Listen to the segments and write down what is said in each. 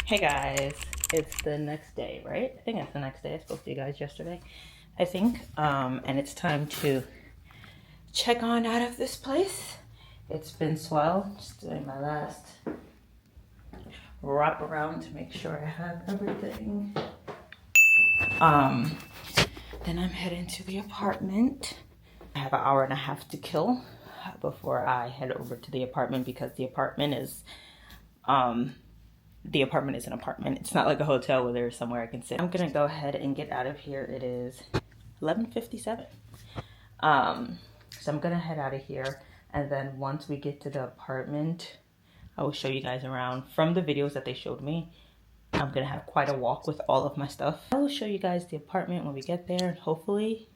Hey guys, it's the next day, right? I think it's the next day. I spoke to you guys yesterday, I think. And it's time to check on out of this place. It's been swell. Just doing my last wrap around to make sure I have everything. Then I'm heading to the apartment. I have an hour and a half to kill before I head over to the apartment because the apartment is an apartment. It's not like a hotel where there's somewhere I can sit. I'm gonna go ahead and get out of here. It is 11:57. So I'm gonna head out of here, and then once we get to the apartment, I will show you guys around. From the videos that they showed me, I'm gonna have quite a walk with all of my stuff. I will show you guys the apartment when we get there, and hopefully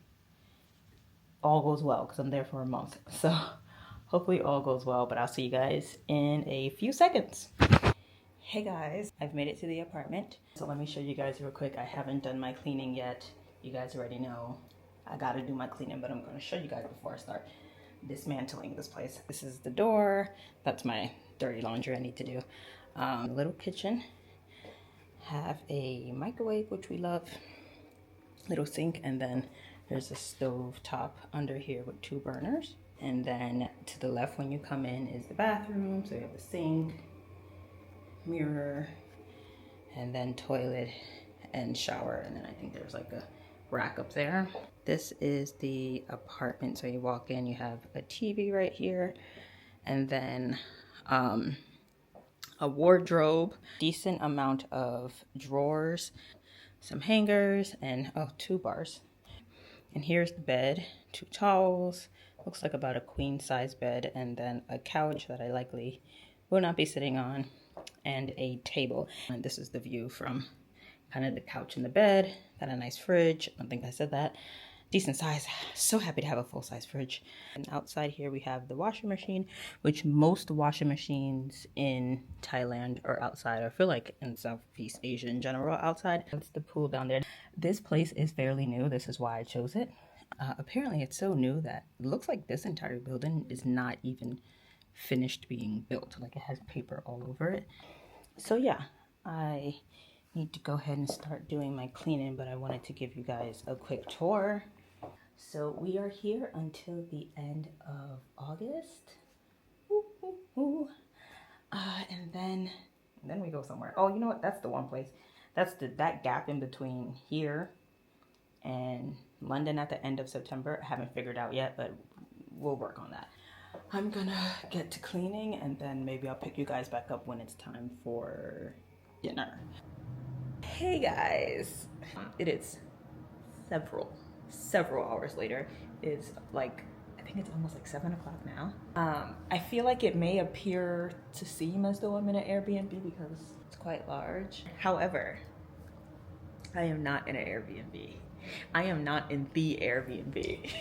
all goes well because I'm there for a month. So hopefully all goes well, but I'll see you guys in a few seconds. Hey guys, I've made it to the apartment. So let me show you guys real quick. I haven't done my cleaning yet. You guys already know I gotta do my cleaning, but I'm gonna show you guys before I start dismantling this place. This is the door. That's my dirty laundry I need to do. Little kitchen. Have a microwave, which we love. Little sink, and then there's a stove top under here with 2 burners. And then to the left when you come in is the bathroom. So you have the sink, mirror, and then toilet and shower, and then I think there's like a rack up there. This is the apartment. So you walk in, you have a TV right here, and then a wardrobe, decent amount of drawers, some hangers, and 2 bars. And here's the bed, 2 towels, looks like about a queen size bed, and then a couch that I likely will not be sitting on, and a table. And this is the view from kind of the couch and the bed. Got a nice fridge. I don't think I said that. Decent size. So happy to have a full-size fridge. And outside here we have the washing machine, which most washing machines in Thailand are outside. I feel like in Southeast Asia in general outside. That's the pool down there. This place is fairly new. This is why I chose it. Apparently it's so new that it looks like this entire building is not even finished being built. Like it has paper all over it. So yeah, I need to go ahead and start doing my cleaning, but I wanted to give you guys a quick tour. So we are here until the end of August. And then we go somewhere. Oh, you know what? That's the one place. That's that gap in between here and London at the end of September. I haven't figured out yet, but we'll work on that. I'm gonna get to cleaning, and then maybe I'll pick you guys back up when it's time for dinner. Hey guys, it is several hours later. It's like, I think it's almost like 7 o'clock now. I feel like it may appear to seem as though I'm in an Airbnb because it's quite large. However, I am not in an Airbnb. I am not in the Airbnb.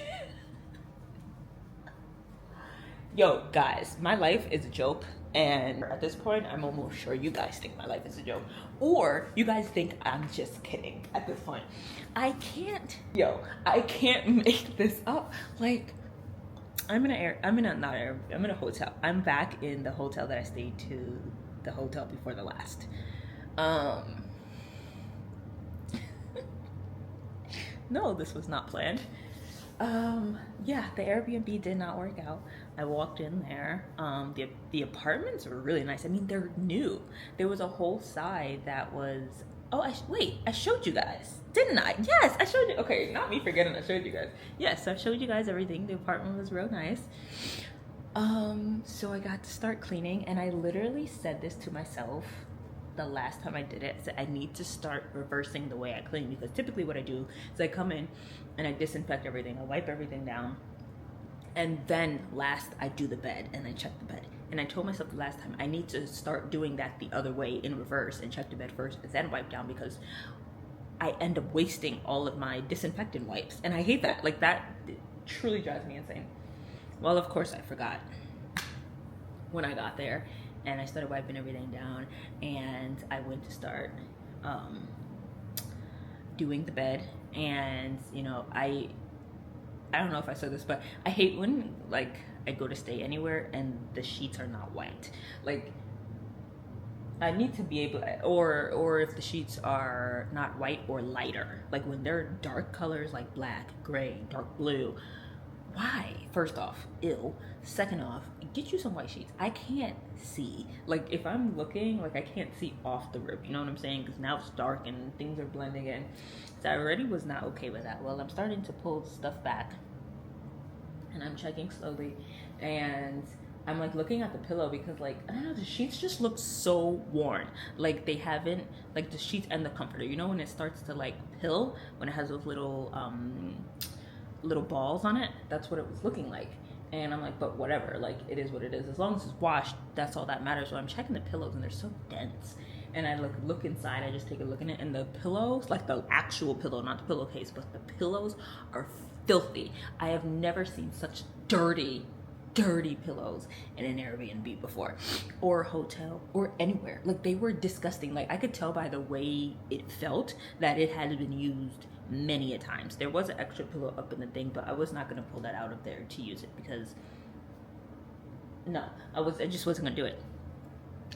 Yo, guys, my life is a joke, and at this point, I'm almost sure you guys think my life is a joke, or you guys think I'm just kidding at this point. I can't make this up. Like, I'm in a hotel. I'm back in the hotel that I stayed to, the hotel before the last. No, this was not planned. Yeah, the Airbnb did not work out. I walked in there. The apartments were really nice. I mean, they're new. There was a whole side that was, I showed you guys, didn't I? Yes, I showed you. Okay, not me forgetting, I showed you guys. Yes, I showed you guys everything. The apartment was real nice. So I got to start cleaning, and I literally said this to myself the last time I did it. So I need to start reversing the way I clean, because typically what I do is I come in and I disinfect everything, I wipe everything down, and then last I do the bed and I check the bed. And I told myself the last time I need to start doing that the other way, in reverse, and check the bed first and then wipe down, because I end up wasting all of my disinfectant wipes, and I hate that. Like, that truly drives me insane. Well, of course I forgot when I got there, and I started wiping everything down, and I went to start doing the bed. And you know, I don't know if I said this, but I hate when, like, I go to stay anywhere and the sheets are not white. Like, I need to be able, or if the sheets are not white or lighter, like when they're dark colors like black, gray, dark blue. Why? First off, ill. Second off, get you some white sheets. I can't see. Like if I'm looking, like I can't see off the roof. You know what I'm saying? Because now it's dark and things are blending in. So I already was not okay with that. Well, I'm starting to pull stuff back, and I'm checking slowly, and I'm like looking at the pillow because like I don't know, the sheets just look so worn. Like they haven't, like the sheets and the comforter. You know when it starts to like pill, when it has those little balls on it, that's what it was looking like. And I'm like, but whatever, like it is what it is. As long as it's washed, that's all that matters. So I'm checking the pillows and they're so dense. And I look inside, I just take a look in it, and the pillows, like the actual pillow, not the pillowcase, but the pillows are filthy. I have never seen such dirty pillows in an Airbnb before, or a hotel, or anywhere. Like they were disgusting. Like I could tell by the way it felt that it had been used many a times. There was an extra pillow up in the thing, but I was not going to pull that out of there to use it because no, I just wasn't going to do it.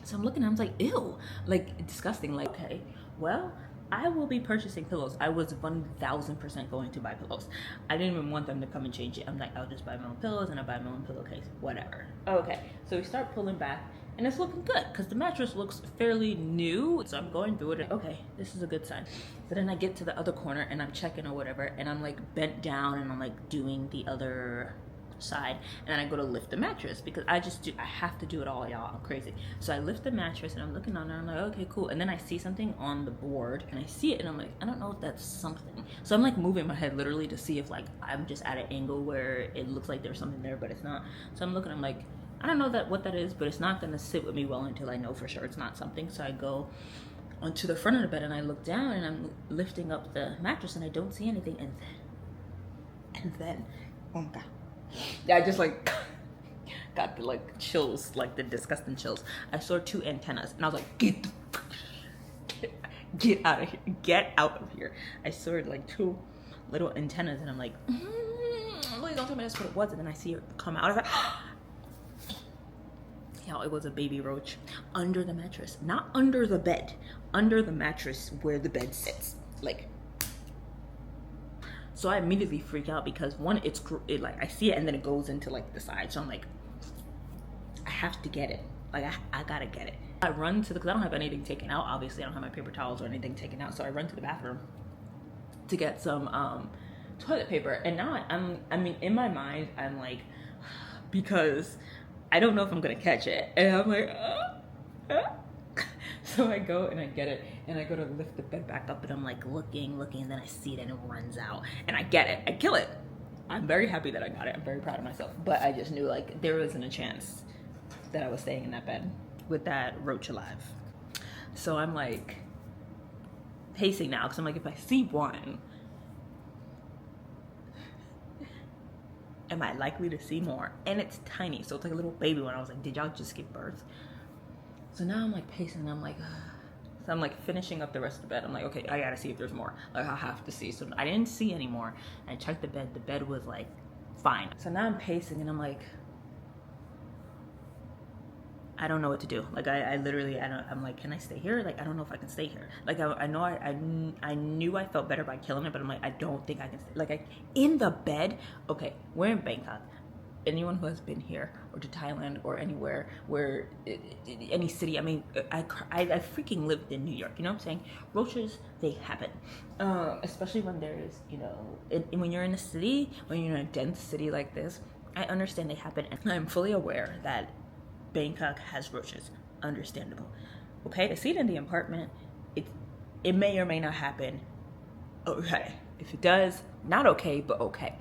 So I'm looking, I was like, ew, like disgusting. Like, okay, well, I will be purchasing pillows. I was 1000% going to buy pillows. I didn't even want them to come and change it. I'm like, I'll just buy my own pillows and I'll buy my own pillowcase, whatever. Okay, so we start pulling back and it's looking good because the mattress looks fairly new. So I'm going through it and okay, this is a good sign. So then I get to the other corner and I'm checking or whatever, and I'm like bent down and I'm like doing the other side, and I go to lift the mattress because I have to do it all, y'all. I'm crazy. So I lift the mattress and I'm looking on there, I'm like, okay, cool. And then I see something on the board and I see it and I'm like, I don't know if that's something. So I'm like moving my head literally to see if like I'm just at an angle where it looks like there's something there, but it's not. So I'm looking, I'm like, I don't know what that is, but it's not gonna sit with me well until I know for sure it's not something. So I go onto the front of the bed and I look down and I'm lifting up the mattress and I don't see anything, and then oh my god, I just like got the like chills, like the disgusting chills. I saw 2 antennas and I was like, get out of here, get out of here. I saw like 2 little antennas and I'm like, please don't tell me that's what it was. And then I see it come out of it. Y'all, it was a baby roach under the mattress, not under the bed, under the mattress where the bed sits, like. So I immediately freak out because one, it like I see it and then it goes into like the side. So I'm like, I have to get it. Like I gotta get it. I run to because I don't have anything taken out. Obviously, I don't have my paper towels or anything taken out. So I run to the bathroom to get some toilet paper. And now I mean, in my mind, I'm like, because I don't know if I'm gonna catch it. And I'm like, So I go and I get it and I go to lift the bed back up and I'm like looking, and then I see it and it runs out and I get it, I kill it. I'm very happy that I got it. I'm very proud of myself, but I just knew like there wasn't a chance that I was staying in that bed with that roach alive. So I'm like pacing now because I'm like, if I see one, am I likely to see more? And it's tiny, so it's like a little baby one. I was like, did y'all just give birth? So now I'm like pacing and I'm like, so I'm like finishing up the rest of the bed. I'm like, okay, I gotta see if there's more. Like I have to see. So I didn't see any more. I checked the bed was like fine. So now I'm pacing and I'm like, I don't know what to do. Like I'm like, can I stay here? Like I don't know if I can stay here. Like I know I knew I felt better by killing it, but I'm like, I don't think I can stay. Like in the bed. Okay, we're in Bangkok. Anyone who has been here or to Thailand or anywhere where any city, I mean, I freaking lived in New York, you know what I'm saying? Roaches, they happen, especially when there's, you know, when you're in a city, when you're in a dense city like this. I understand they happen, and I'm fully aware that Bangkok has roaches. Understandable. Okay, to see it in the apartment, it may or may not happen. Okay, if it does, not okay, but okay.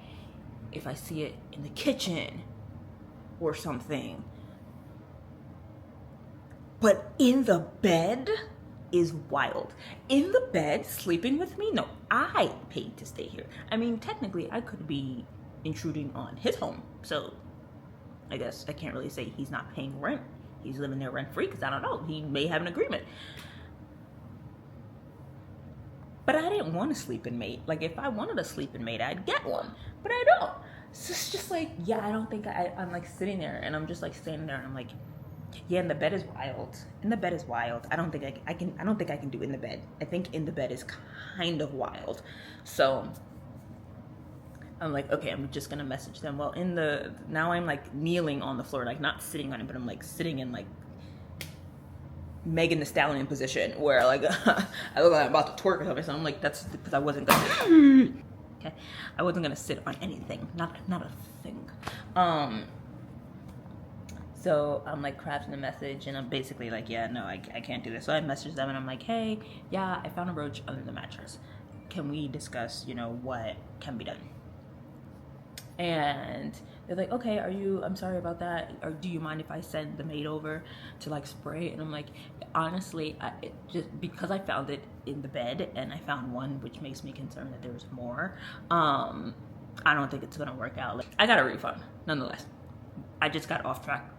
If I see it in the kitchen or something. But in the bed is wild. In the bed, sleeping with me? No, I paid to stay here. I mean, technically, I could be intruding on his home. So I guess I can't really say he's not paying rent. He's living there rent-free because I don't know. He may have an agreement. But I didn't want a sleeping mate. Like, if I wanted a sleeping mate, I'd get one. But I don't. So it's just like, yeah, I don't think I'm like sitting there and I'm just like standing there and I'm like, Yeah, and the bed is wild. And the bed is wild. I don't think I can. I don't think I can do in the bed. I think in the bed is kind of wild. So I'm like, okay, I'm just gonna message them. Well, now I'm like kneeling on the floor, like not sitting on it, but I'm like sitting in like Megan Thee Stallion position where like I look like I'm about to twerk or something. So I'm like, that's because I wasn't gonna. Okay, I wasn't gonna sit on anything, not a thing. So I'm like crafting a message, and I'm basically like, yeah, no, I can't do this. So I messaged them, and I'm like, hey, yeah, I found a roach under the mattress. Can we discuss, what can be done? And they're like, okay, I'm sorry about that, or do you mind if I send the maid over to like spray? And I'm like, honestly, just because I found it in the bed and I found one, which makes me concerned that there's more, I don't think it's gonna work out. Like, I got a refund nonetheless. I just got off track.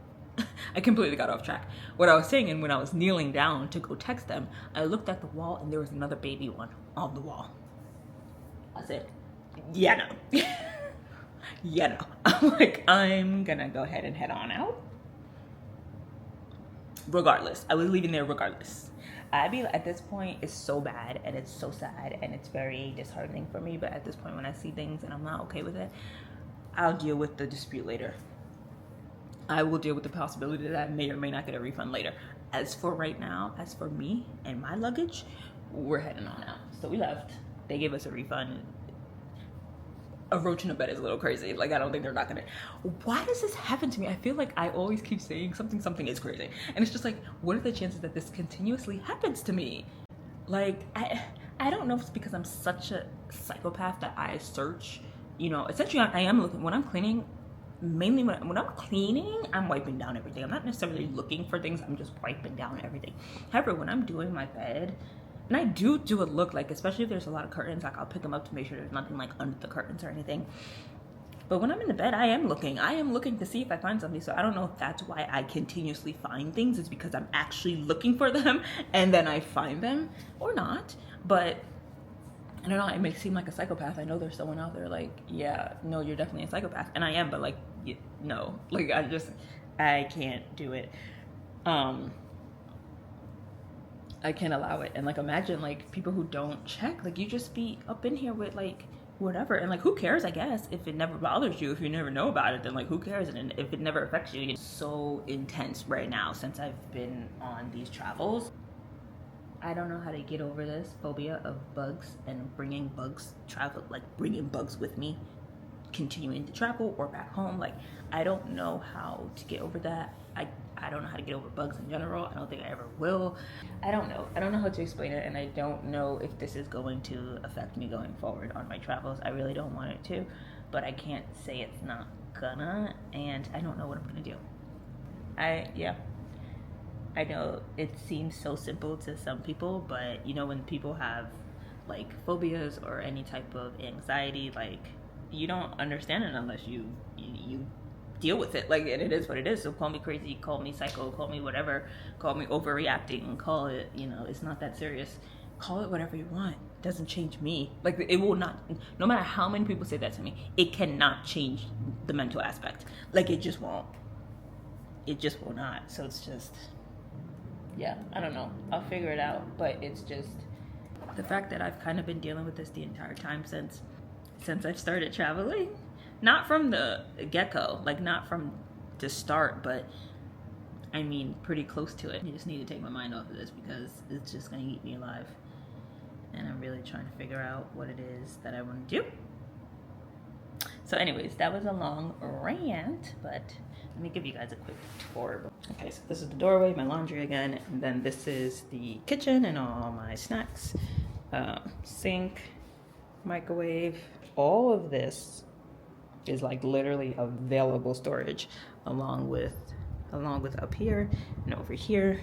I completely got off track. What I was saying, and when I was kneeling down to go text them, I looked at the wall and there was another baby one on the wall. I said, yeah, no. Yeah, no. I'm like, I'm gonna go ahead and head on out. Regardless, I was leaving there regardless. At this point, it's so bad and it's so sad and it's very disheartening for me. But at this point, when I see things and I'm not okay with it, I'll deal with the dispute later. I will deal with the possibility that I may or may not get a refund later. As for right now, as for me and my luggage, we're heading on out. So we left. They gave us a refund. A roach in a bed is a little crazy. Like, I don't think they're not gonna. Why does this happen to me? I feel like I always keep saying something is crazy. And it's just like, what are the chances that this continuously happens to me? Like, I don't know if it's because I'm such a psychopath that I search, essentially I am looking, when I'm cleaning, mainly when I'm cleaning, I'm wiping down everything. I'm not necessarily looking for things, I'm just wiping down everything. However, when I'm doing my bed, and I do a look, like, especially if there's a lot of curtains, like I'll pick them up to make sure there's nothing like under the curtains or anything. But when I'm in the bed, I am looking to see if I find something. So I don't know if that's why I continuously find things, is because I'm actually looking for them and then I find them, or not. But I don't know, it may seem like a psychopath. I know there's someone out there like, yeah, no, you're definitely a psychopath. And I am, but like, no, like I can't do it. I can't allow it. And like, imagine like people who don't check, like you just be up in here with like whatever, and like who cares, I guess, if it never bothers you, if you never know about it, then like who cares? And if it never affects you. It's so intense right now since I've been on these travels. I don't know how to get over this phobia of bugs and bringing bugs with me, continuing to travel or back home. Like, I don't know how to get over that. I don't know how to get over bugs in general. I don't think I ever will. I don't know how to explain it, and I don't know if this is going to affect me going forward on my travels. I really don't want it to, but I can't say it's not gonna, and I don't know what I'm gonna do. I know it seems so simple to some people, but when people have like phobias or any type of anxiety, like, you don't understand it unless you deal with it. Like, and it is what it is. So call me crazy, call me psycho, call me whatever, call me overreacting, call it, it's not that serious. Call it whatever you want. It doesn't change me. Like, it will not, no matter how many people say that to me, it cannot change the mental aspect. Like, it just won't. It just will not. So it's just, yeah, I don't know. I'll figure it out. But it's just the fact that I've kind of been dealing with this the entire time since I've started traveling. Not from the get-go, like not from the start, but I mean pretty close to it. I just need to take my mind off of this because it's just gonna eat me alive. And I'm really trying to figure out what it is that I want to do. So anyways, that was a long rant, but let me give you guys a quick tour. Okay, so this is the doorway, my laundry again, and then this is the kitchen and all my snacks, sink, microwave. All of this is like literally available storage, along with up here and over here.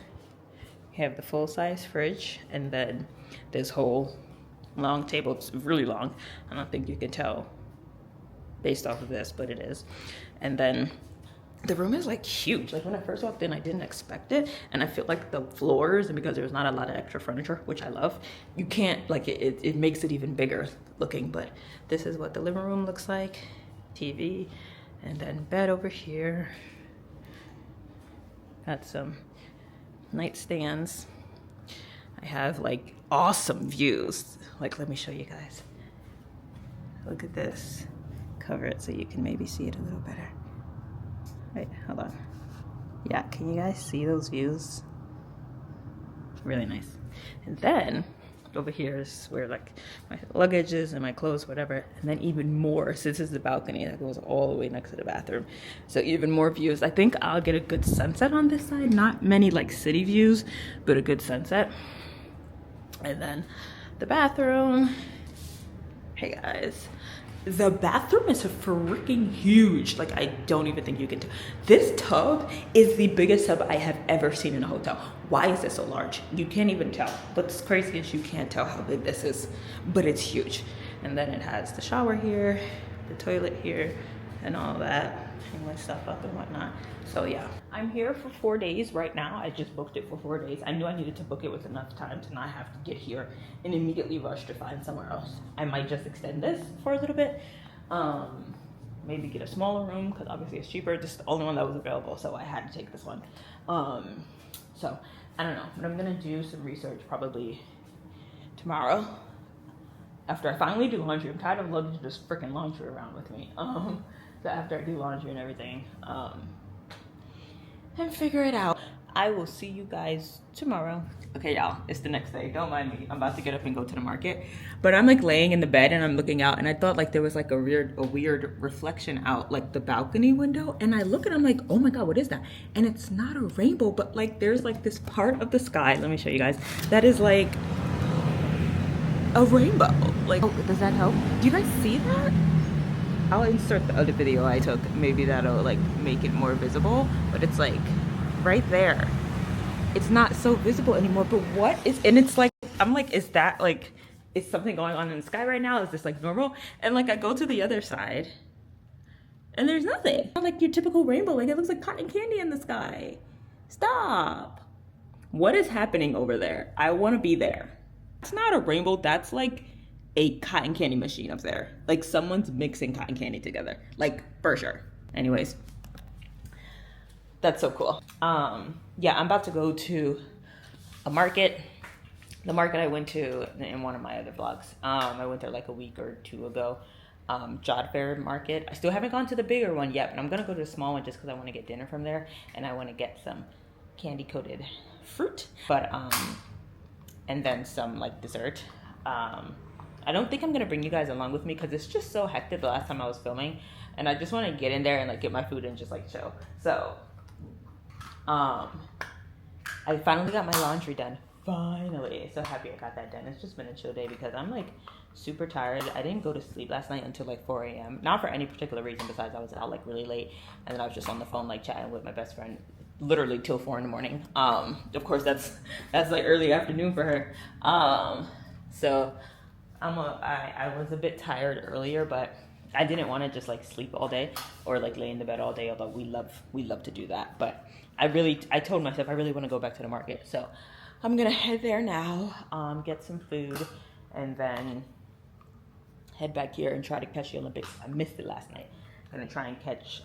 You have the full-size fridge, and then this whole long table. It's really long. I don't think you can tell based off of this, but it is. And then the room is like huge. Like, when I first walked in, I didn't expect it, and I feel like the floors, and because there's not a lot of extra furniture, which I love, you can't, like, it makes it even bigger looking. But this is what the living room looks like. TV, and then bed over here. Got some nightstands. I have like awesome views. Like, let me show you guys. Look at this. Cover it so you can maybe see it a little better. Wait, hold on. Yeah, can you guys see those views? Really nice. And then over here is where like my luggage is and my clothes, whatever. And then even more, so this is the balcony that goes all the way next to the bathroom. So even more views. I think I'll get a good sunset on this side. Not many like city views, but a good sunset. And then the bathroom. Hey guys. The bathroom is freaking huge. Like, I don't even think you can tell. This tub is the biggest tub I have ever seen in a hotel. Why is it so large? You can't even tell. What's crazy is you can't tell how big this is, but it's huge. And then it has the shower here, the toilet here, and all that. Hang my stuff up and whatnot. So yeah, I'm here for 4 days right now. I just booked it for 4 days. I knew I needed to book it with enough time to not have to get here and immediately rush to find somewhere else. I might just extend this for a little bit. Maybe get a smaller room because obviously it's cheaper. This is the only one that was available, so I had to take this one. So I don't know, but I'm gonna do some research probably tomorrow after I finally do laundry. I'm tired of loading this freaking laundry around with me. So after I do laundry and everything, and figure it out. I will see you guys tomorrow. Okay, y'all, it's the next day. Don't mind me. I'm about to get up and go to the market. But I'm like laying in the bed and I'm looking out and I thought like there was like a weird reflection out like the balcony window. And I look and I'm like, oh my God, what is that? And it's not a rainbow, but like there's like this part of the sky. Let me show you guys. That is like a rainbow. Like, oh, does that help? Do you guys see that? I'll insert the other video I took. Maybe that'll like make it more visible, but it's like right there. It's not so visible anymore, but what is, and it's like, I'm like, is that like, is something going on in the sky right now? Is this like normal? And like I go to the other side and there's nothing. Not like your typical rainbow, like it looks like cotton candy in the sky. Stop. What is happening over there? I want to be there. It's not a rainbow, that's like a cotton candy machine up there. Like someone's mixing cotton candy together, like for sure. Anyways, that's so cool. Yeah, I'm about to go to a market. The market I went to in one of my other vlogs. I went there like a week or two ago. Joddfairmarket. I still haven't gone to the bigger one yet, but I'm gonna go to the small one just because I want to get dinner from there and I want to get some candy coated fruit, but and then some like dessert. I don't think I'm gonna bring you guys along with me because it's just so hectic the last time I was filming, and I just want to get in there and like get my food and just like chill. So, I finally got my laundry done. Finally, so happy I got that done. It's just been a chill day because I'm like super tired. I didn't go to sleep last night until like 4 a.m. Not for any particular reason besides I was out like really late, and then I was just on the phone like chatting with my best friend literally till 4 in the morning. Of course that's like early afternoon for her. So I was a bit tired earlier, but I didn't want to just like sleep all day or like lay in the bed all day, although we love to do that. But I told myself I really want to go back to the market. So I'm gonna head there now, get some food, and then head back here and try to catch the Olympics. I missed it last night. I'm gonna try and catch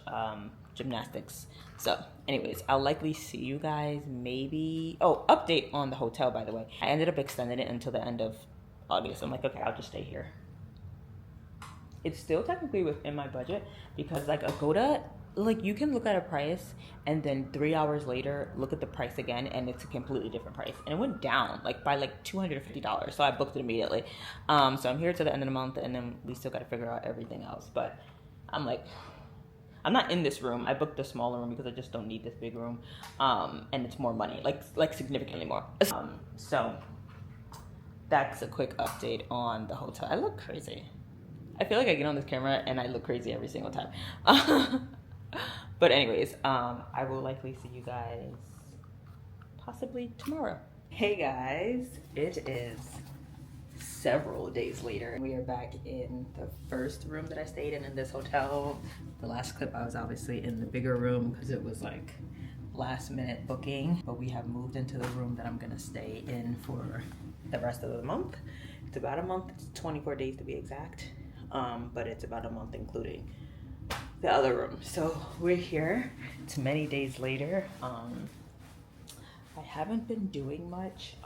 gymnastics. So anyways, I'll likely see you guys maybe, oh, update on the hotel, by the way. I ended up extending it until the end of August. I'm like, okay, I'll just stay here. It's still technically within my budget because like Agoda, like you can look at a price and then 3 hours later look at the price again and it's a completely different price, and it went down like by like $250, so I booked it immediately. So I'm here to the end of the month and then we still got to figure out everything else, but I'm like, I'm not in this room. I booked the smaller room because I just don't need this big room, and it's more money, like significantly more. So that's a quick update on the hotel. I look crazy. I feel like I get on this camera and I look crazy every single time. But anyways, I will likely see you guys possibly tomorrow. Hey guys, it is several days later. We are back in the first room that I stayed in this hotel. The last clip I was obviously in the bigger room because it was like last minute booking, but we have moved into the room that I'm gonna stay in for the rest of the month. It's about a month, it's 24 days to be exact, but it's about a month including the other room. So we're here, it's many days later. haven't been doing much.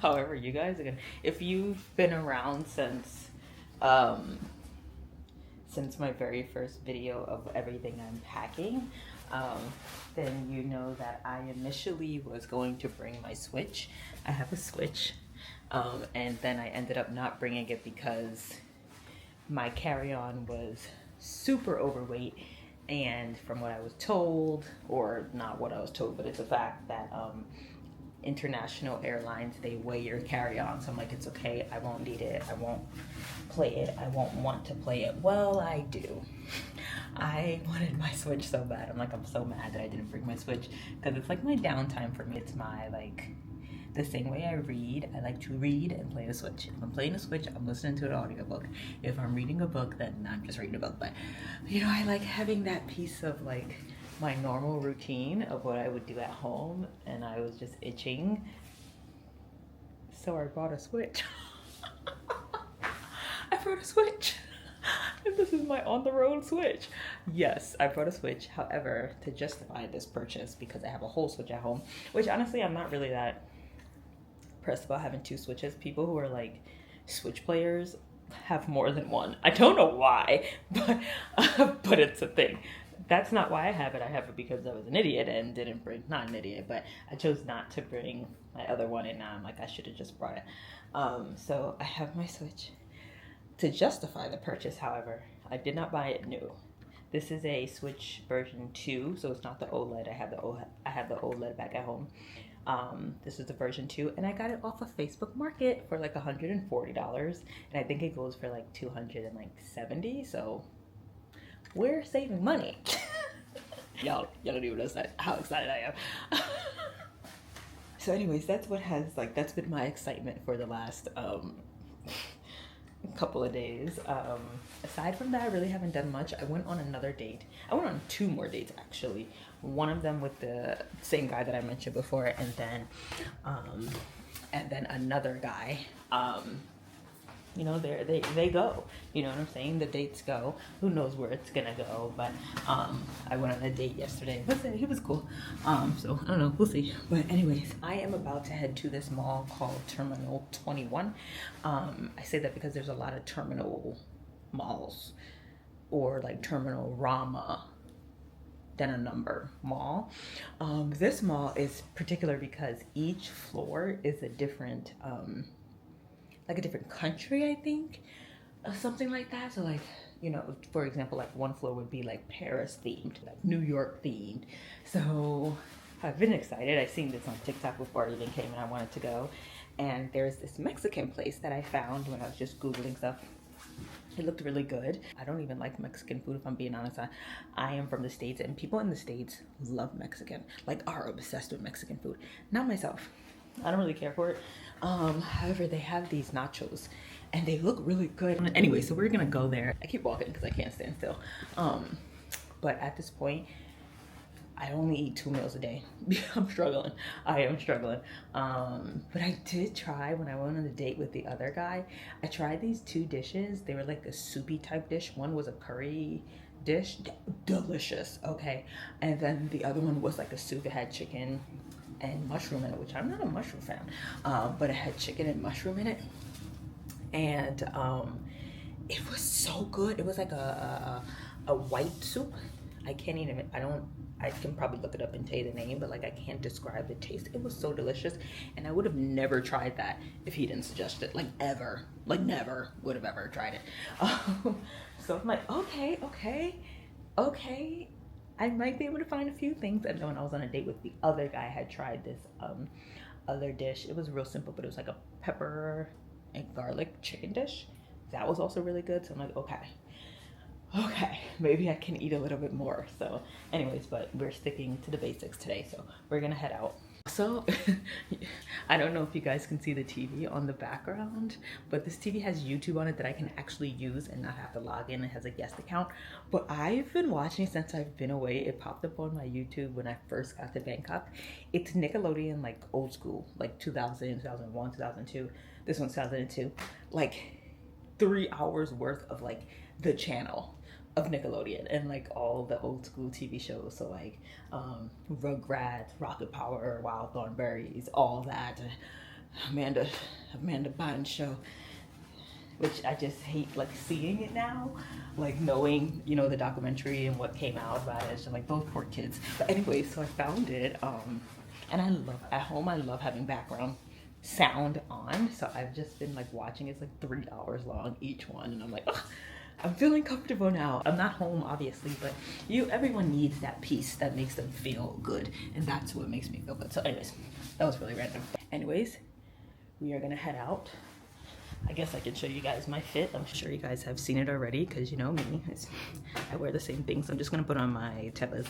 However, you guys, again, if you've been around since my very first video of everything I'm packing, then you know that I initially was going to bring my Switch. I have a Switch, and then I ended up not bringing it because my carry-on was super overweight, and from what I was told, or not what I was told, but it's a fact that international airlines, they weigh your carry-on. So I'm like, it's okay, I won't need it, I won't play it, I won't want to play it. Well, I do. I wanted my Switch so bad. I'm like, I'm so mad that I didn't bring my Switch, because it's like my downtime for me. It's my, like, the same way I read, I like to read and play the Switch. If I'm playing a Switch, I'm listening to an audiobook. If I'm reading a book, then I'm just reading a book. But, you know, I like having that piece of, like, my normal routine of what I would do at home, and I was just itching. So I bought a Switch. I brought a Switch. And this is my on-the-road Switch. Yes, I brought a Switch. However, to justify this purchase, because I have a whole Switch at home, which honestly, I'm not really that pressed about having two Switches. People who are like Switch players have more than one. I don't know why, but it's a thing. That's not why I have it. I have it because I was an idiot and didn't bring, not an idiot, but I chose not to bring my other one, and now I'm like, I should have just brought it. So I have my Switch. To justify the purchase, however, I did not buy it new. This is a Switch version 2, so it's not the OLED. I have the OLED back at home. This is the version 2, and I got it off of Facebook Market for like $140, and I think it goes for like $270. So we're saving money. y'all don't even know how excited I am. So anyways, that's been my excitement for the last couple of days. Aside from that, I really haven't done much. I went on another date. I went on 2 more dates actually. One of them with the same guy that I mentioned before, and then another guy. You know, they go. You know what I'm saying? The dates go. Who knows where it's gonna go? But I went on a date yesterday. He was cool. So I don't know. We'll see. But anyways, I am about to head to this mall called Terminal 21. I say that because there's a lot of terminal malls, or like Terminal Rama, then a number mall. This mall is particular because each floor is a different like a different country, I think, or something like that. So like, you know, for example, like one floor would be like Paris themed, like New York themed. So I've been excited. I've seen this on TikTok before it even came, and I wanted to go. And there's this Mexican place that I found when I was just Googling stuff. It looked really good. I don't even like Mexican food, if I'm being honest. I am from the States, and people in the States love Mexican, like are obsessed with Mexican food. Not myself. I don't really care for it. However, they have these nachos and they look really good. Anyway, so we're gonna go there. I keep walking because I can't stand still. But at this point, I only eat 2 meals a day. I'm struggling. I am struggling. But I did try, when I went on a date with the other guy, I tried these 2 dishes. They were like a soupy type dish. One was a curry dish, delicious, okay. And then the other one was like a soup. It had chicken and mushroom in it, which I'm not a mushroom fan, but it had chicken and mushroom in it, and it was so good. It was like a white soup. I can't even, I can probably look it up and tell you the name, but like I can't describe the taste. It was so delicious, and I would have never tried that if he didn't suggest it, like ever, like never would have ever tried it. So I'm like, okay, I might be able to find a few things. And then when I was on a date with the other guy, I had tried this other dish. It was real simple, but it was like a pepper and garlic chicken dish. That was also really good. So I'm like, okay, maybe I can eat a little bit more. So anyways, but we're sticking to the basics today. So we're gonna head out. So I don't know if you guys can see the TV on the background, but this TV has YouTube on it that I can actually use and not have to log in. It has a guest account, but I've been watching since I've been away. It popped up on my YouTube when I first got to Bangkok. It's Nickelodeon, like old school, like 2000, 2001, 2002. This one's 2002. Like 3 hours worth of like the channel. of Nickelodeon and like all the old school TV shows. So like Rugrats, Rocket Power, Wild Thornberries, all that. Amanda Bynes show, which I just hate like seeing it now, like knowing, you know, the documentary and what came out about it. So like those poor kids. But anyway, so I found it, and I love, at home I love having background sound on. So I've just been like watching. It's like 3 hours long each one, and I'm like, oh, I'm feeling comfortable now. I'm not home obviously, but everyone needs that peace that makes them feel good, and that's what makes me feel good. So anyways, that was really random. Anyways, we are gonna head out. I guess I can show you guys my fit. I'm sure you guys have seen it already because you know me. I wear the same things. I'm just gonna put on my tebas,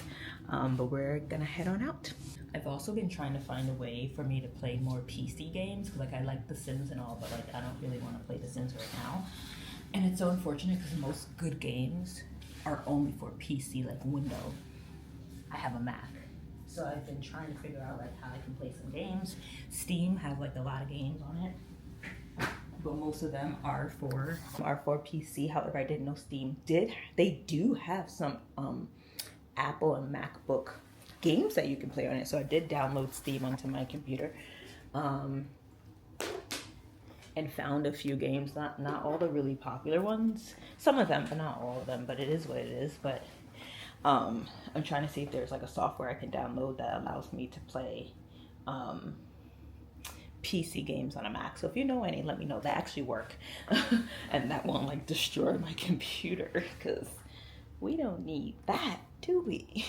but we're gonna head on out. I've also been trying to find a way for me to play more PC games, because like I like The Sims and all, but like I don't really want to play The Sims right now. And it's so unfortunate because most good games are only for PC, like Windows. I have a Mac. So I've been trying to figure out like how I can play some games. Steam has like a lot of games on it, but most of them are for PC. However, I didn't know Steam they do have some Apple and MacBook games that you can play on it. So I did download Steam onto my computer, and found a few games, not all the really popular ones, some of them, but not all of them. But it is what it is. But I'm trying to see if there's like a software I can download that allows me to play PC games on a Mac. So if you know any, let me know. That actually work and that won't like destroy my computer, because we don't need that, do we?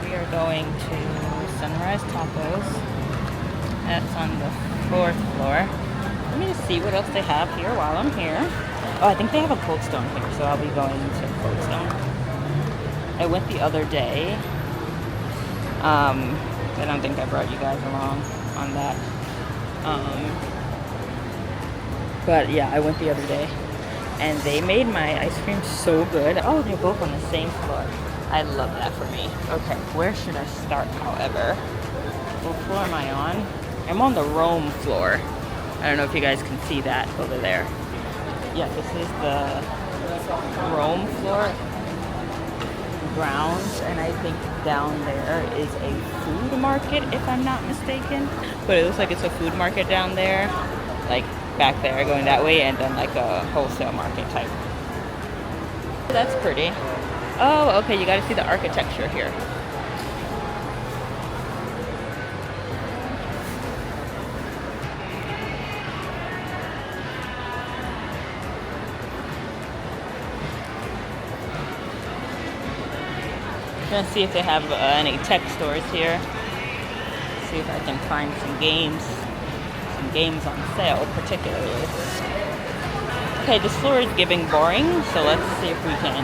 We are going to Sunrise Tacos. That's on the 4th floor. Let me just see what else they have here while I'm here. Oh, I think they have a Cold Stone here, so I'll be going to Cold Stone. I went the other day. I don't think I brought you guys along on that. But yeah, I went the other day, and they made my ice cream so good. Oh, they're both on the same floor. I love that for me. Okay, where should I start, however? What floor am I on? I'm on the Rome floor. I don't know if you guys can see that over there. Yeah, this is the Rome floor, grounds, and I think down there is a food market, if I'm not mistaken. But it looks like it's a food market down there, like back there, going that way, and then like a wholesale market type. That's pretty. Oh, okay, you gotta see the architecture here. I'm gonna see if they have any tech stores here. See if I can find some games on sale, particularly. Okay, this floor is giving boring, so let's see if we can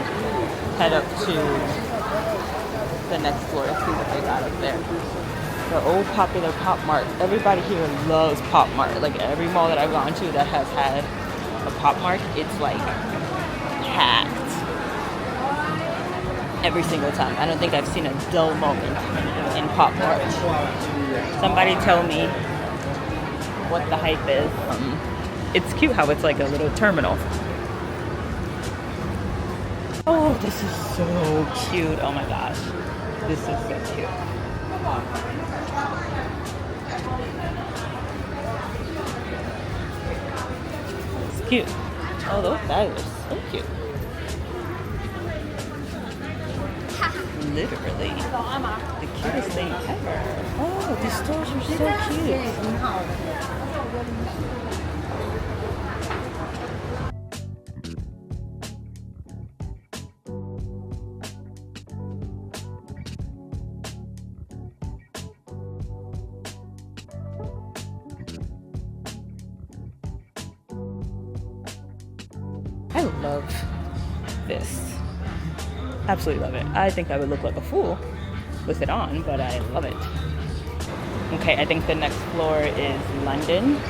head up to the next floor and see what they got up there. The old popular Pop Mart. Everybody here loves Pop Mart. Like every mall that I've gone to that has had a Pop Mart, it's like packed every single time. I don't think I've seen a dull moment in Pop Mart. Somebody tell me what the hype is. It's cute how it's like a little terminal. Oh, this is so cute. Oh my gosh. This is so cute. It's cute. Oh, those bags are so cute. Literally. The cutest thing ever. Oh, these stores are so cute. I love this. Absolutely love it. I think I would look like a fool with it on, but I love it. Okay, I think the next floor is London.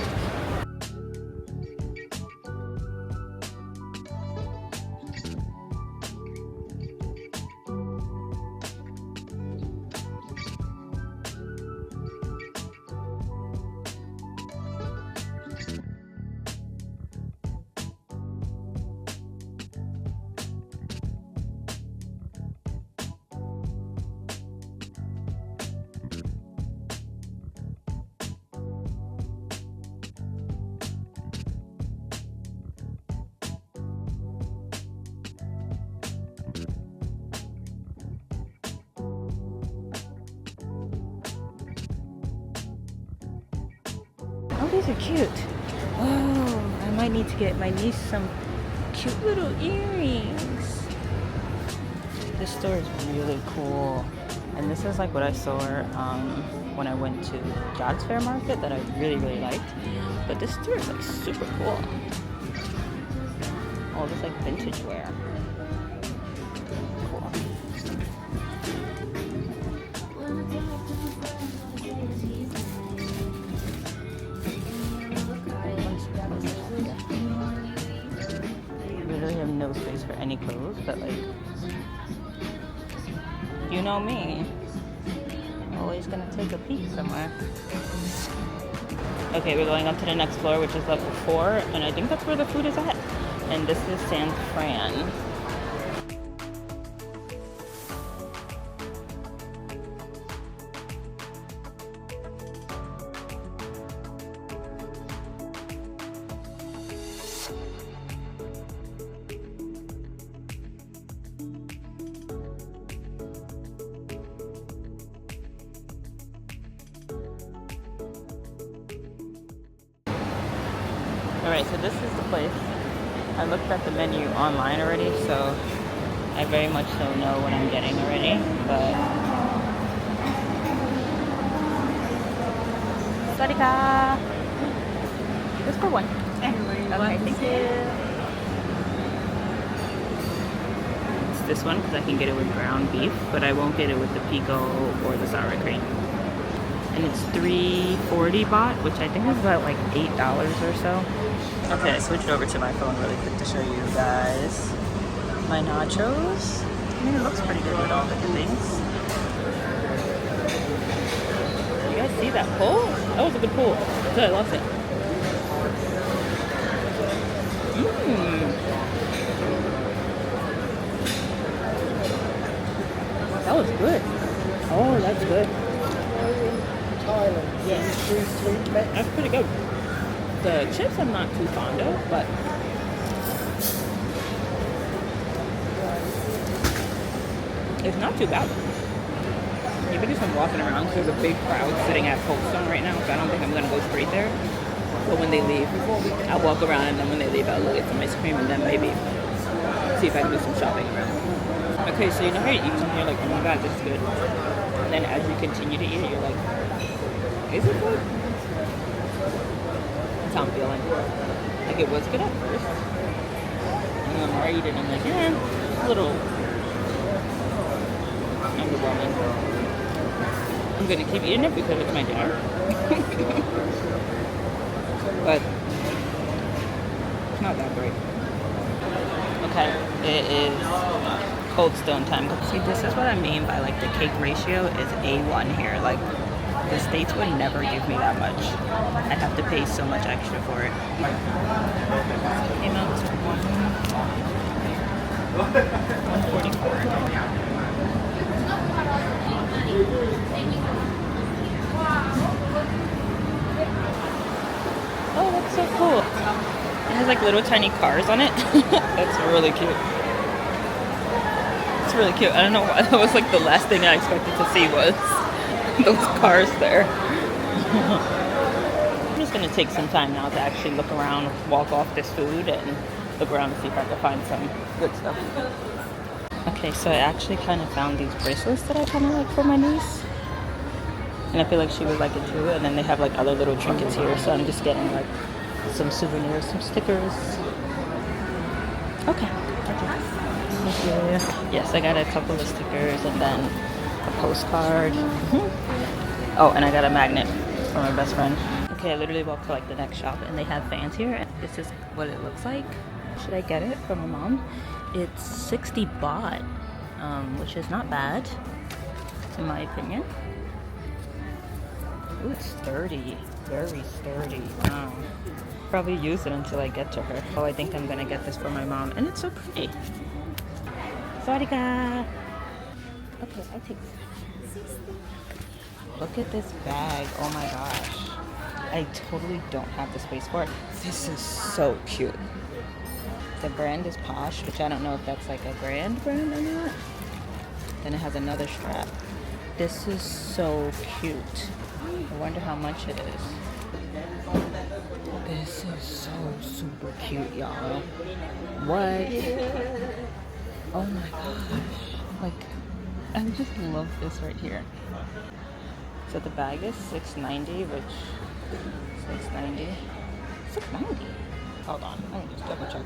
Oh, these are cute. Oh, I might need to get my niece some cute little earrings. This store is really cool. And this is like what I saw when I went to joddfairmarket that I really liked. But this store is like super cool. All this like vintage wear. Cool. Really have no space for any clothes, but like, you know me, always gonna take a peek somewhere. Okay, we're going up to the next floor, which is level 4, and I think that's where the food is at. And this is San Fran. Alright, so this is the place. I looked at the menu online already, so I very much so know what I'm getting already, but... Sawadee-ka! Just for one. Okay, thank you. It's this one, because I can get it with ground beef, but I won't get it with the pico or the sour cream. And it's $3.40 baht, which I think is about like $8 or so. Okay, I switched over to my phone really quick to show you guys my nachos. I mean, it looks pretty good with all the things. You guys see that pull? That was a good pull. Good, I loved it. That was good. Oh, that's good. Thailand. Yes. That's pretty good. The chips I'm not too fond of, but it's not too bad. Even if I'm walking around, because there's a big crowd sitting at Folkestone right now, so I don't think I'm going to go straight there. But when they leave, I'll walk around, and then when they leave, I'll get some ice cream, and then maybe see if I can do some shopping around. Okay, so you know how you eat and you're like, oh my god, this is good. And then as you continue to eat it, you're like, is it good? That's how I'm feeling. Like, it was good at first. And then the more I eat it, I'm like, a little underwhelming. I'm gonna keep eating it because it's my dinner. But it's not that great. Okay, it is Cold Stone time. See, this is what I mean by like the cake ratio is A1 here. Like, the States would never give me that much. I'd have to pay so much extra for it. Came out to $144. Oh, that's so cool. It has like little tiny cars on it. That's really cute. It's really cute. I don't know why. That was like the last thing I expected to see was those cars there. I'm just going to take some time now to actually look around, walk off this food, and look around to see if I can find some good stuff. Okay, so I actually kind of found these bracelets that I kind of like for my niece. And I feel like she would like it too. And then they have like other little trinkets here. So I'm just getting like some souvenirs, some stickers. Okay. Thank you. Yes, I got a couple of stickers and then a postcard. Oh, and I got a magnet from my best friend. Okay, I literally walked to like the next shop and they have fans here. And this is what it looks like. Should I get it for my mom? It's 60 baht, which is not bad, in my opinion. Ooh, it's sturdy. Very sturdy. Wow. Probably use it until I get to her. Oh, I think I'm gonna get this for my mom. And it's so pretty. Sawadika. Okay, I take this. Look at this bag. Oh my gosh. I totally don't have the space for it. This is so cute. The brand is Posh, which I don't know if that's like a brand or not. Then it has another strap. This is so cute. I wonder how much it is. This is so super cute, y'all. What? Oh my gosh. Like, I just love this right here. So the bag is $6.90, which $6.90. $6.90. Hold on, let me just double check.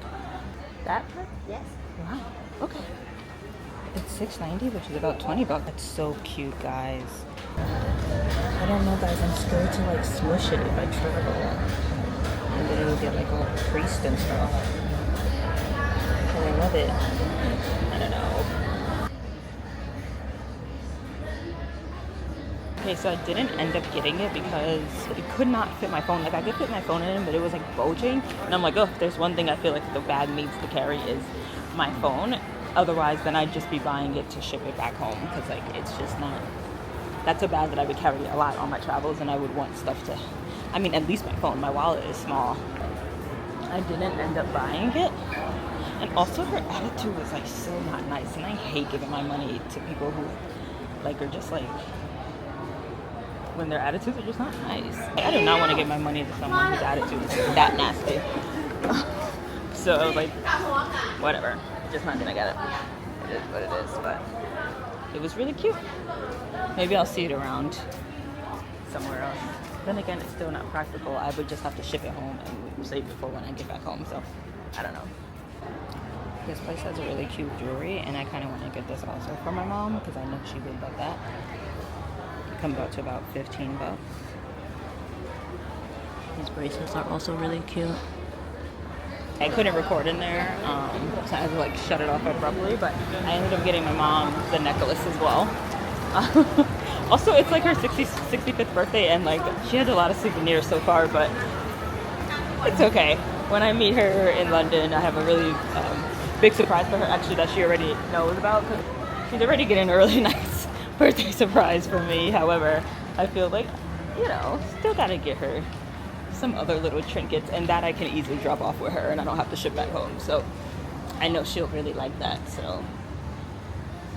That part? Yes. Wow. Okay. It's $6.90, which is about 20 bucks. That's so cute, guys. I don't know, guys. I'm scared to like smush it if I travel. And then it'll get like all creased and stuff. But I love it. I don't know. Okay, so I didn't end up getting it because it could not fit my phone. Like, I could fit my phone in, but it was like bulging. And I'm like, oh, if there's one thing I feel like the bag needs to carry is my phone. Otherwise, then I'd just be buying it to ship it back home. Because, like, it's just not... That's a bag that I would carry a lot on my travels, and I would want stuff to... I mean, at least my phone. My wallet is small. I didn't end up buying it. And also, her attitude was, like, so not nice. And I hate giving my money to people who, like, are just, like... when their attitudes are just not nice. I do not want to give my money to someone whose attitude is that nasty. So I was like, whatever, just not gonna get it. It is what it is, but it was really cute. Maybe I'll see it around somewhere else. Then again, it's still not practical. I would just have to ship it home and save it for when I get back home, so I don't know. This place has a really cute jewelry, and I kind of want to get this also for my mom because I know she would love that. Come out to about 15 bucks. These bracelets are also really cute. I couldn't record in there, so I had to like shut it off abruptly, but I ended up getting my mom the necklace as well. Also, it's like her 65th birthday, and like she has a lot of souvenirs so far, but it's okay. When I meet her in London, I have a really big surprise for her, actually, that she already knows about, because she's already getting a really nice birthday surprise for me. However, I feel like, you know, still gotta get her some other little trinkets, and that I can easily drop off with her and I don't have to ship back home. So I know she'll really like that, so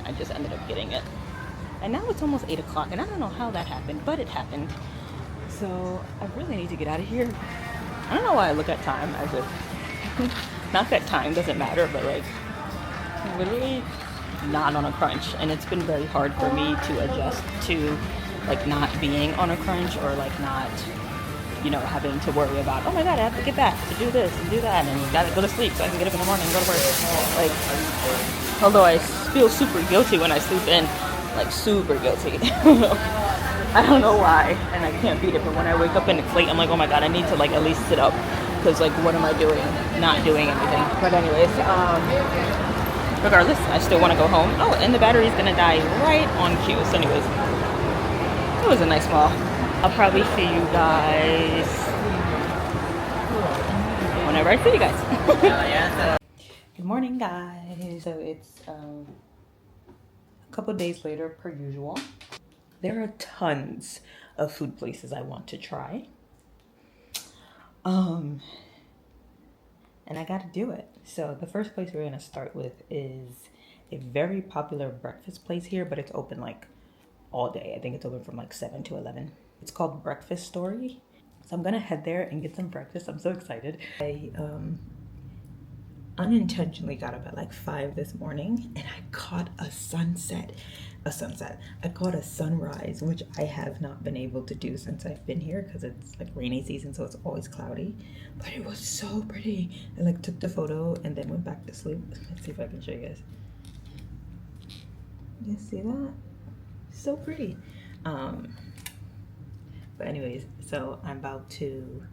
I just ended up getting it. And now it's almost 8 o'clock, and I don't know how that happened, but it happened. So I really need to get out of here. I don't know why I look at time as if, not that time doesn't matter, but like literally not on a crunch. And it's been very hard for me to adjust to like not being on a crunch, or like not, you know, having to worry about, oh my god, I have to get back to do this and do that, and gotta go to sleep so I can get up in the morning and go to work. Like, although I feel super guilty when I sleep in, like super guilty. I don't know why, and I can't beat it, but when I wake up and it's late, I'm like, oh my god, I need to like at least sit up, because like what am I doing? Not doing anything. But anyways, regardless, I still want to go home. Oh, and the battery's gonna die right on cue. So anyways, it was a nice mall. I'll probably see you guys whenever I see you guys. Good morning, guys. So it's a couple days later, per usual. There are tons of food places I want to try. And I gotta do it. So the first place we're gonna start with is a very popular breakfast place here, but it's open like all day. I think it's open from like 7 to 11. It's called Breakfast Story. So I'm gonna head there and get some breakfast. I'm so excited. I unintentionally got up at like 5 this morning and I caught a sunset. I caught a sunrise, which I have not been able to do since I've been here because it's like rainy season, so it's always cloudy. But it was so pretty. I like took the photo and then went back to sleep. Let's see if I can show you guys. You see that? So pretty. But anyways, so I'm about to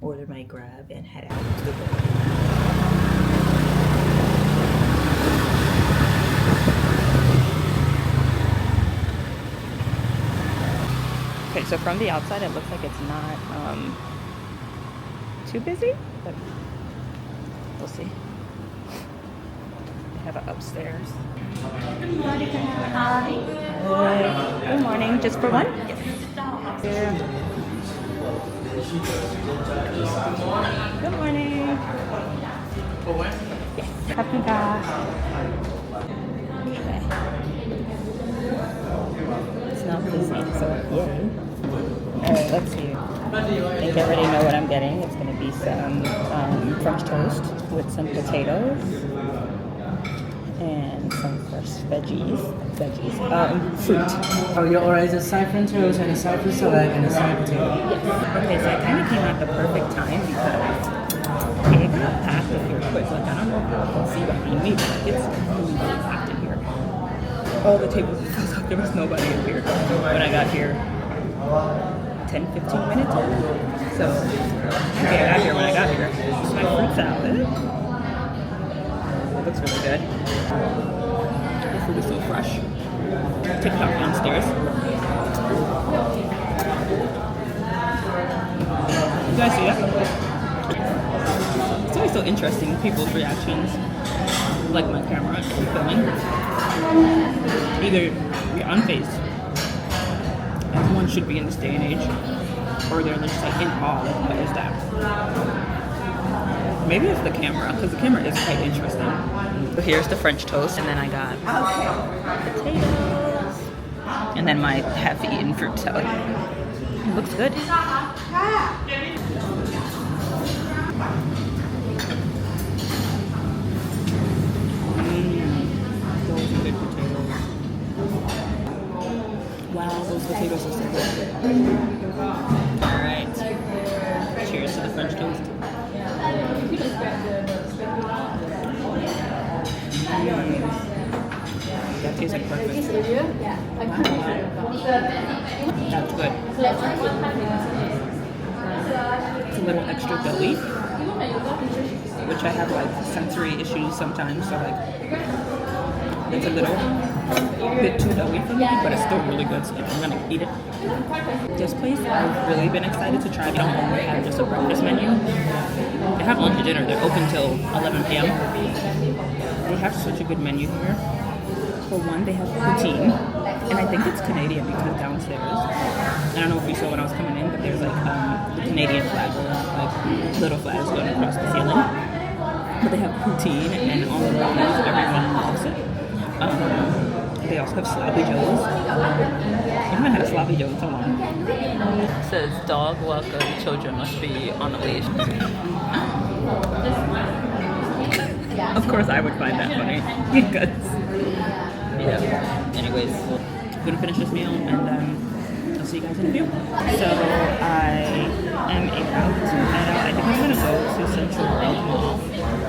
order my grab and head out to the road. Okay, so from the outside it looks like it's not too busy, but we'll see. They have it upstairs. Good morning. Hi. Good morning. Just for one? Yes. Yeah. Good morning. Yes. Pakkhlongtalat. Okay. It's not busy, so yay. Alright, let's see. I think I already know what I'm getting. It's going to be some French toast with some potatoes and some fresh veggies. Fruit. Oh, your order is a side French toast and a side fruit salad and a side potato. Yes. Okay, so I kind of came at the perfect time because it got packed in here quick. Like, I don't know if you can see behind me, but it's really packed in here. All the tables were filled up. There was nobody in here when I got here 10-15 minutes ago. So, okay, I got here when I got here. It's my fruit salad. It looks really good. The food is so fresh. TikTok downstairs. You guys see that? It's always so interesting, people's reactions. Like my camera, filming. Either you're unfazed. Everyone should be in this day and age. Or they're just like in awe. What is that? Maybe it's the camera, because the camera is quite interesting. So here's the French toast, and then I got potatoes, and then my half-eaten fruit salad. It looks good. Those are good potatoes. Wow, those potatoes are so good. All right. Cheers to the French toast. That tastes like breakfast. Wow. That's good. It's a little extra doughy, which I have like sensory issues sometimes, so like it's a little bit too doughy for me, but it's still really good, so like, I'm gonna eat it. This place I've really been excited to try. They don't only have just a breakfast menu. They have lunch and dinner. They're open till 11 p.m. They have such a good menu here. For one, they have poutine, and I think it's Canadian because downstairs, I don't know if you saw when I was coming in, but there's like the Canadian flag, like little flags going across the ceiling. But they have poutine, and on the menus, everyone loves it. They also have sloppy joes. I haven't had a sloppy joe in so long. It says dog welcome, children must be on a leash. Of course I would find that funny. Because, yeah. Anyways, I'm gonna finish this meal and I'll see you guys in a few. So I am about to head out. I think I'm gonna go to centralworldmall.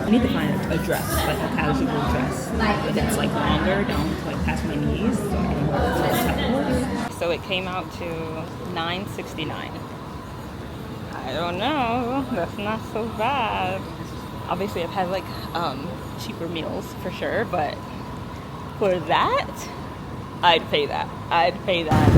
I need to find a dress, like a casual dress, but it's like longer, down to like past my knees, so I can wear it to the temples. So it came out to $9.69. I don't know, that's not so bad. Obviously I've had like cheaper meals for sure, but for that, I'd pay that. I'd pay that.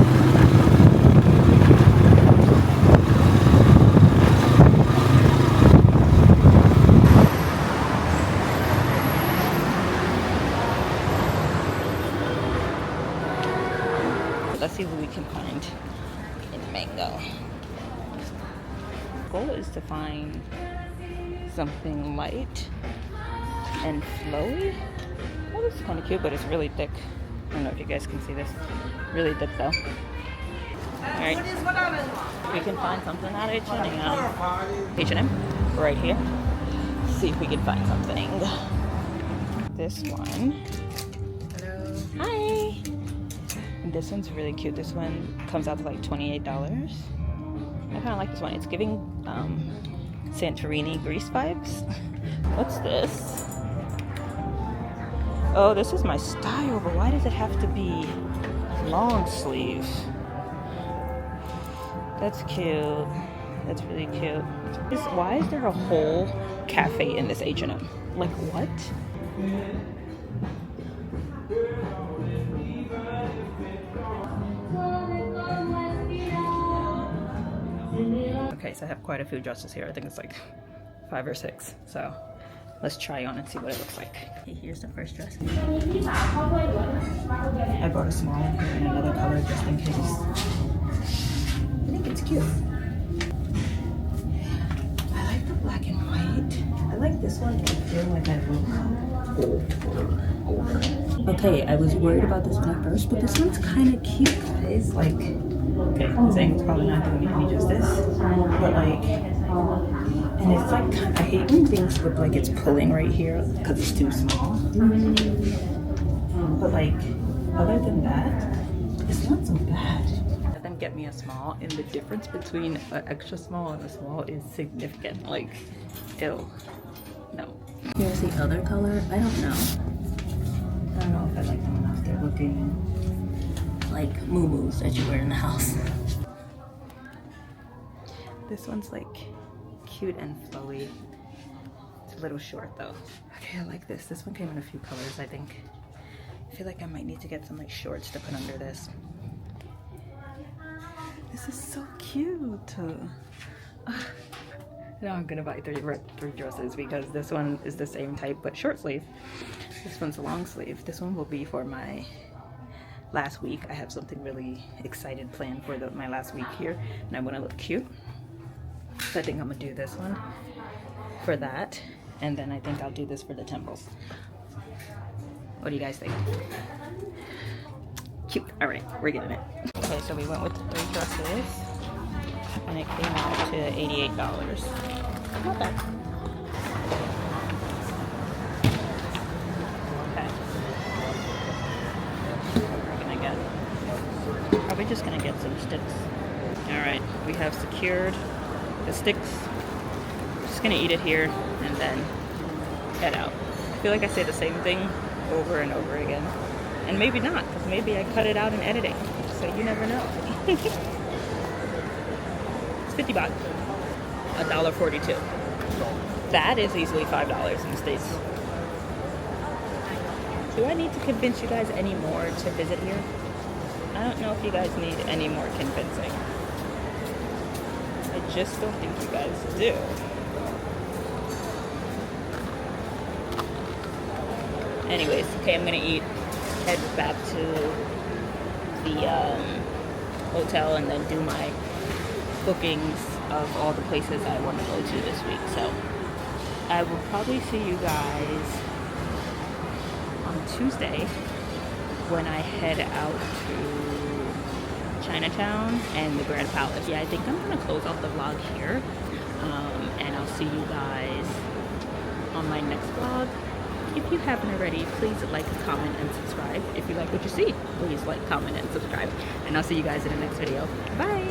Let's see what we can find in Mango. The goal is to find something light and flowy. Oh, this is kind of cute, but it's really thick. I don't know if you guys can see this. Really thick though. Alright. We can find something at H&M right here. see if we can find something. This one. Hello. Hi. And this one's really cute. This one comes out to like $28. I kind of like this one. It's giving Santorini Greece vibes. What's this? Oh, this is my style, but why does it have to be long sleeve? That's cute. That's really cute. Why is there a whole cafe in this H&M? Like, what? Okay, so I have quite a few dresses here. I think it's like 5 or 6. So let's try on and see what it looks like. Okay, here's the first dress. I brought a small one here in another color just in case. I think it's cute. I like the black and white. I like this one. I feel like I look okay, I was worried about this one at first, but this one's kind of cute, guys. Like, okay, this angle's probably not doing me any justice, but like, and it's like, I hate when things look like it's pulling right here because it's too small. But like, other than that, it's not so bad. Let them get me a small, and the difference between an extra small and a small is significant. Like, ew, no. Here's the other color. I don't know. I don't know if I like them enough. They're looking like moo-moos that you wear in the house. This one's like cute and flowy. It's a little short though. Okay, I like this. This one came in a few colors, I think. I feel like I might need to get some like shorts to put under this. This is so cute. Now I'm gonna buy three dresses because this one is the same type but short sleeve. This one's a long sleeve. This one will be for my last week. I have something really excited planned for my last week here, and I want to look cute. So I think I'm gonna do this one for that, and then I think I'll do this for the temples. What do you guys think? Cute. All right, we're getting it. Okay, so we went with the 3 dresses, and it came out to $88. Not bad. We're just gonna get some sticks. All right, we have secured the sticks. Just gonna eat it here and then head out. I feel like I say the same thing over and over again, and maybe not, because maybe I cut it out in editing. So you never know. It's 50 baht, $1.42. That is easily $5 in the States. Do I need to convince you guys any more to visit here? I don't know if you guys need any more convincing. I just don't think you guys do. Anyways, okay, I'm gonna eat, head back to the hotel, and then do my bookings of all the places I want to go to this week. So I will probably see you guys on Tuesday when I head out to Chinetown and the Grand Palace. Yeah, I think I'm gonna close out the vlog here, and I'll see you guys on my next vlog. If you haven't already, please like, comment, and subscribe. If you like what you see, please like, comment, and subscribe, and I'll see you guys in the next video. Bye.